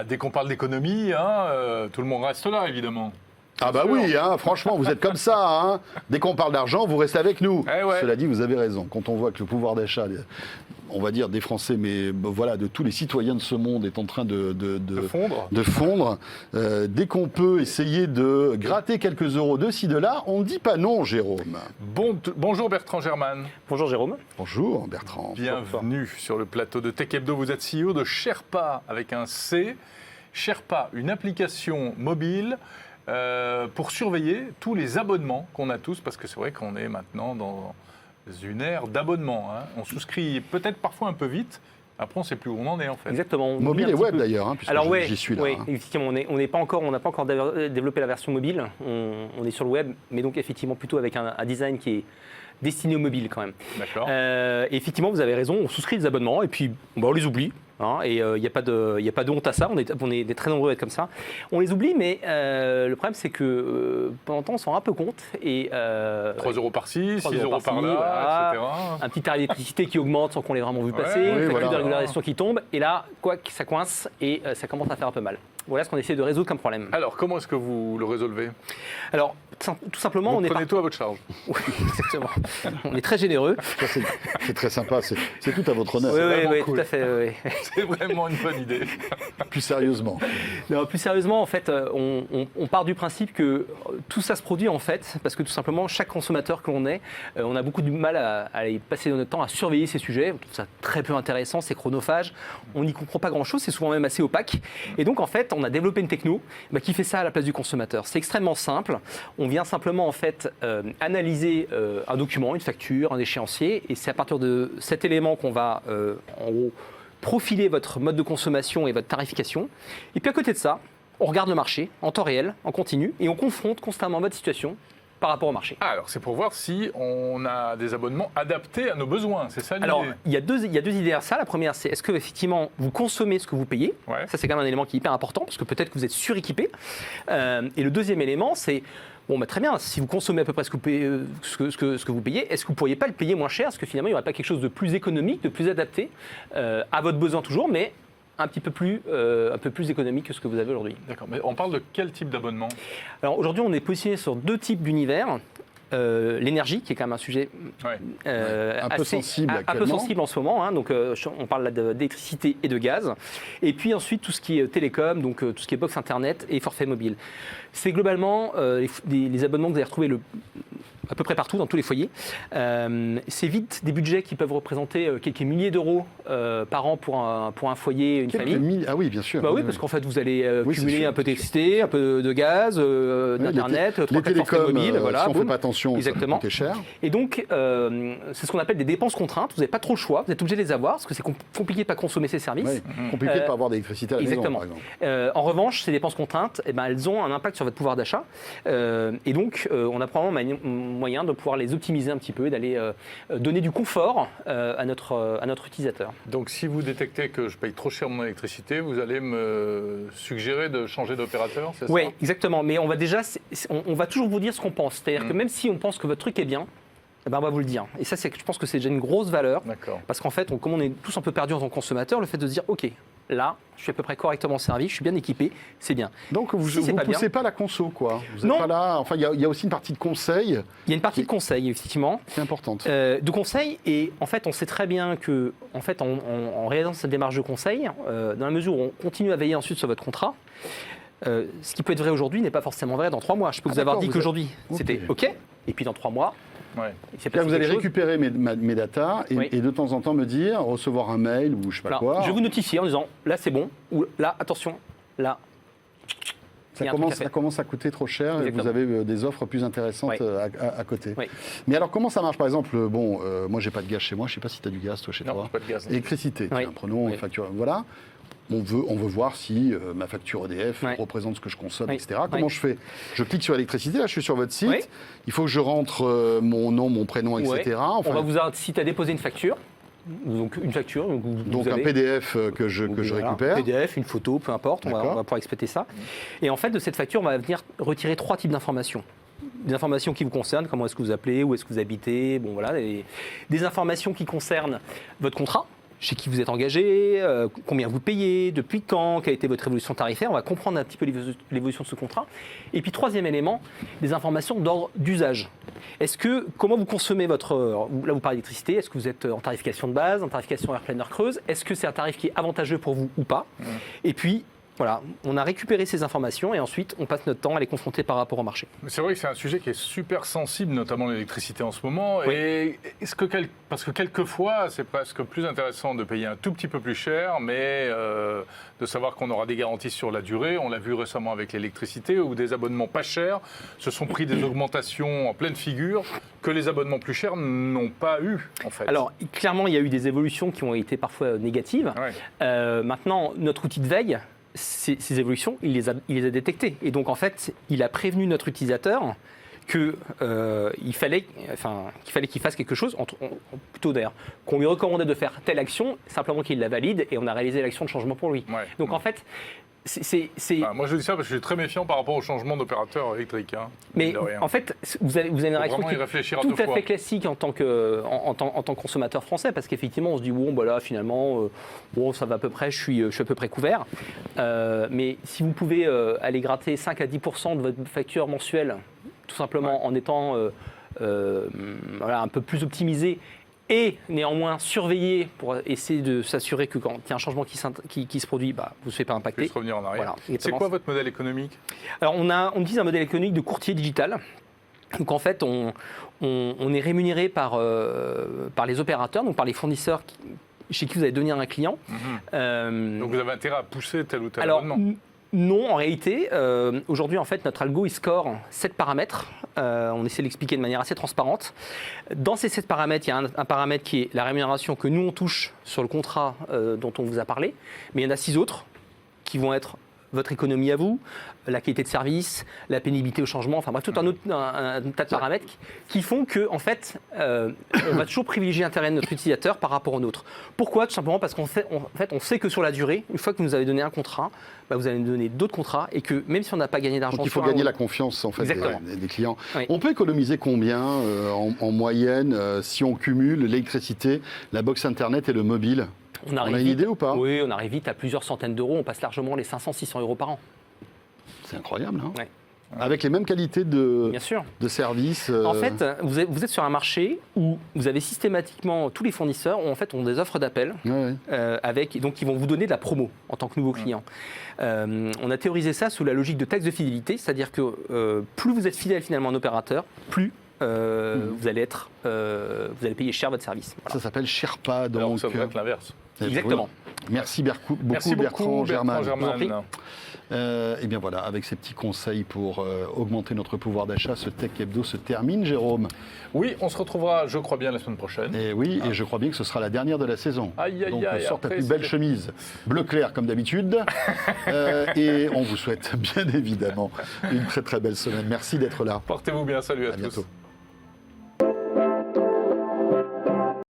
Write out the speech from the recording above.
dès qu'on parle d'économie, tout le monde reste là, évidemment. Ah bah oui, franchement, vous êtes comme ça. Dès qu'on parle d'argent, vous restez avec nous. Cela dit, vous avez raison. Quand on voit que le pouvoir d'achat, on va dire des Français, mais voilà, de tous les citoyens de ce monde est en train de fondre. Dès qu'on peut essayer de gratter quelques euros de ci, de là, on ne dit pas non, Jérôme. Bonjour Bertrand Germain. Bonjour Jérôme. Bonjour Bertrand. Bienvenue sur le plateau de Tech Hebdo. Vous êtes CEO de Sherpa avec un C. Sherpa, une application mobile pour surveiller tous les abonnements qu'on a tous, parce que c'est vrai qu'on est maintenant dans une ère d'abonnement. On souscrit peut-être parfois un peu vite, après on ne sait plus où on en est en fait. Exactement. Mobile et web d'ailleurs, puisque j'y suis là. Oui, effectivement, on n'a pas encore développé la version mobile, on est sur le web, mais donc effectivement plutôt avec un design qui est destiné au mobile quand même. D'accord. Effectivement, vous avez raison, on souscrit des abonnements et puis on les oublie. Et il n'y a pas de honte à ça, on est très nombreux à être comme ça. On les oublie, mais le problème c'est que pendant longtemps on s'en rend un peu compte. 3 euros par-ci, 6 euros par là, voilà, etc. Un petit tarif d'électricité qui augmente sans qu'on l'ait vraiment vu passer, une facture de régularisation qui tombe, et là, ça coince et ça commence à faire un peu mal. Voilà ce qu'on essaie de résoudre comme problème. Alors, comment est-ce que vous le résolvez ? Alors, tout simplement, vous prenez tout à votre charge. Oui, exactement. On est très généreux. C'est très sympa, c'est tout à votre honneur. Oui, cool. Tout à fait. Oui. C'est vraiment une bonne idée. Plus sérieusement. Non, plus sérieusement, en fait, on part du principe que tout ça se produit en fait, parce que tout simplement, chaque consommateur que l'on est, on a beaucoup de mal à aller passer notre temps à surveiller ces sujets. On trouve ça très peu intéressant, c'est chronophage. On n'y comprend pas grand-chose, c'est souvent même assez opaque. Et donc, en fait, on a développé une techno qui fait ça à la place du consommateur. C'est extrêmement simple. On vient simplement en fait analyser un document, une facture, un échéancier, et c'est à partir de cet élément qu'on va en gros profiler votre mode de consommation et votre tarification. Et puis à côté de ça, on regarde le marché en temps réel, en continu, et on confronte constamment votre situation par rapport au marché. Alors, c'est pour voir si on a des abonnements adaptés à nos besoins, c'est ça l'idée ? Alors, il y a deux idées à ça. La première, c'est est-ce que effectivement vous consommez ce que vous payez ? Ça, c'est quand même un élément qui est hyper important, parce que peut-être que vous êtes suréquipé. Et le deuxième élément, c'est très bien, si vous consommez à peu près ce que vous payez, est-ce que vous ne pourriez pas le payer moins cher ? Est-ce que finalement, il n'y aurait pas quelque chose de plus économique, de plus adapté à votre besoin toujours, mais un peu plus économique que ce que vous avez aujourd'hui. D'accord, mais on parle de quel type d'abonnement ? Alors aujourd'hui, on est positionné sur deux types d'univers. L'énergie, qui est quand même un sujet un peu sensible en ce moment. Donc, on parle là d'électricité et de gaz. Et puis ensuite, tout ce qui est télécom, donc tout ce qui est box internet et forfait mobile. C'est globalement les abonnements que vous allez retrouver à peu près partout, dans tous les foyers. C'est vite des budgets qui peuvent représenter quelques milliers d'euros par an pour un foyer, une famille. Ah oui, bien sûr. Oui, parce qu'en fait, vous allez cumuler un peu d'électricité, un peu de gaz, d'Internet, 3-4 forfaits mobiles. Si on ne fait pas attention, exactement. Ça coûte cher. Et donc, c'est ce qu'on appelle des dépenses contraintes. Vous n'avez pas trop le choix, vous êtes obligé de les avoir, parce que c'est compliqué de ne pas consommer ces services. Compliqué de ne pas avoir d'électricité à la maison, par exemple. En revanche, ces dépenses contraintes, elles ont un impact sur votre pouvoir d'achat. Et donc, on a probablement moyen de pouvoir les optimiser un petit peu et d'aller donner du confort à notre utilisateur. Donc si vous détectez que je paye trop cher mon électricité, vous allez me suggérer de changer d'opérateur, c'est ça ? Oui, exactement. Mais on va toujours vous dire ce qu'on pense. C'est-à-dire que même si on pense que votre truc est bien, on va vous le dire. Et ça, je pense que c'est déjà une grosse valeur. D'accord. Parce qu'en fait, comme on est tous un peu perdus en tant que consommateur, le fait de se dire, OK, là, je suis à peu près correctement servi, je suis bien équipé, c'est bien. Donc, vous ne poussez pas la conso, quoi. Vous n'êtes pas là. Enfin, il y a aussi une partie de conseil. Il y a une partie de conseil, effectivement. C'est importante. De conseil, et en fait, on sait très bien que, en fait, en réalisant cette démarche de conseil, dans la mesure où on continue à veiller ensuite sur votre contrat, ce qui peut être vrai aujourd'hui n'est pas forcément vrai dans 3 mois. Je peux vous avoir dit qu'aujourd'hui, c'était OK, et puis dans 3 mois, là, vous allez récupérer mes datas et de temps en temps me dire, recevoir un mail ou je sais pas quoi. Je vais vous notifier en disant, là c'est bon, ou là, attention, là. Ça commence à coûter trop cher. Exactement. Et vous avez des offres plus intéressantes à côté. Oui. Mais alors, comment ça marche ? Par exemple, moi, j'ai pas de gaz chez moi. Je sais pas si tu as du gaz, toi, chez toi. Non, pas de gaz. Électricité. Tiens, prenons une facture. Voilà. On veut voir si ma facture EDF représente ce que je consomme, etc. Comment je fais ? Je clique sur électricité, là je suis sur votre site, il faut que je rentre mon nom, mon prénom, etc. Enfin, on va vous inciter à déposer une facture. Donc une facture. Donc un PDF que je récupère. Un PDF, une photo, peu importe, on va pouvoir exploiter ça. Et en fait, de cette facture, on va venir retirer 3 types d'informations. Des informations qui vous concernent, comment est-ce que vous appelez, où est-ce que vous habitez, des informations qui concernent votre contrat. chez qui vous êtes engagé, combien vous payez, depuis quand, quelle a été votre évolution tarifaire. On va comprendre un petit peu l'évolution de ce contrat. Et puis, troisième élément, des informations d'ordre d'usage. Comment vous consommez votre... Là, vous parlez d'électricité. Est-ce que vous êtes en tarification de base, en tarification air-planner creuse? Est-ce que c'est un tarif qui est avantageux pour vous ou pas? Et puis, voilà, on a récupéré ces informations et ensuite on passe notre temps à les confronter par rapport au marché. C'est vrai que c'est un sujet qui est super sensible, notamment l'électricité en ce moment. Oui. Et parce que quelquefois, c'est presque plus intéressant de payer un tout petit peu plus cher, mais de savoir qu'on aura des garanties sur la durée. On l'a vu récemment avec l'électricité, où des abonnements pas chers se sont pris des augmentations en pleine figure que les abonnements plus chers n'ont pas eu, en fait. Alors, clairement, il y a eu des évolutions qui ont été parfois négatives. Ouais. Maintenant, notre outil de veille, ces évolutions, il les a détectées. Et donc, en fait, il a prévenu notre utilisateur qu'il fallait qu'il fasse quelque chose, plutôt d'ailleurs, qu'on lui recommandait de faire telle action, simplement qu'il la valide, et on a réalisé l'action de changement pour lui. Ouais. Donc, en fait, moi, je dis ça parce que je suis très méfiant par rapport au changement d'opérateur électrique. Mais en fait, vous avez une réaction qui est tout à fait classique en tant que consommateur français, parce qu'effectivement, on se dit, bon, bah là, finalement, ça va à peu près, je suis à peu près couvert. Mais si vous pouvez aller gratter 5 à 10% de votre facture mensuelle, tout simplement en étant un peu plus optimisé, et néanmoins surveiller pour essayer de s'assurer que quand il y a un changement qui se produit, vous ne se faites pas impacter. Juste revenir en arrière. Voilà, c'est quoi votre modèle économique? Alors on utilise un modèle économique de courtier digital. Donc en fait, on est rémunéré par les opérateurs, donc par les fournisseurs chez qui vous allez donner un client. Donc vous avez intérêt à pousser tel ou tel abonnement? Non, en réalité, aujourd'hui, en fait, notre algo, il score 7 paramètres. On essaie de l'expliquer de manière assez transparente. Dans ces 7 paramètres, il y a un paramètre qui est la rémunération que nous, on touche sur le contrat dont on vous a parlé. Mais il y en a 6 autres qui vont être votre économie à vous, la qualité de service, la pénibilité au changement, enfin bref, tout un tas de paramètres qui font que, en fait, on va toujours privilégier l'intérêt de notre utilisateur par rapport au nôtre. Pourquoi? Tout simplement parce qu'on sait que sur la durée, une fois que vous nous avez donné un contrat, vous allez nous donner d'autres contrats et que même si on n'a pas gagné d'argent... Donc il faut gagner la confiance en fait, des clients. Oui. On peut économiser combien en moyenne si on cumule l'électricité, la box Internet et le mobile? On a une idée ou pas? Oui, on arrive vite à plusieurs centaines d'euros. On passe largement les 500-600 euros par an. C'est incroyable, hein? Ouais. Avec les mêmes qualités de service. En fait, vous êtes sur un marché où vous avez systématiquement tous les fournisseurs ont des offres d'appel donc qui vont vous donner de la promo en tant que nouveau client. On a théorisé ça sous la logique de taxe de fidélité, c'est-à-dire que plus vous êtes fidèle finalement à un opérateur, plus vous allez payer cher votre service. Voilà. Ça s'appelle Sherpa. Donc alors, ça devrait être l'inverse. Exactement. Merci beaucoup Bertrand Germain. Et bien voilà, avec ces petits conseils pour augmenter notre pouvoir d'achat, ce Tech Hebdo se termine, Jérôme. Oui, on se retrouvera, je crois bien, la semaine prochaine. Et oui, et je crois bien que ce sera la dernière de la saison. Donc sort ta plus belle chemise, bleu clair comme d'habitude. Et on vous souhaite bien évidemment une très très belle semaine. Merci d'être là. Portez-vous bien, salut à tous. Bientôt.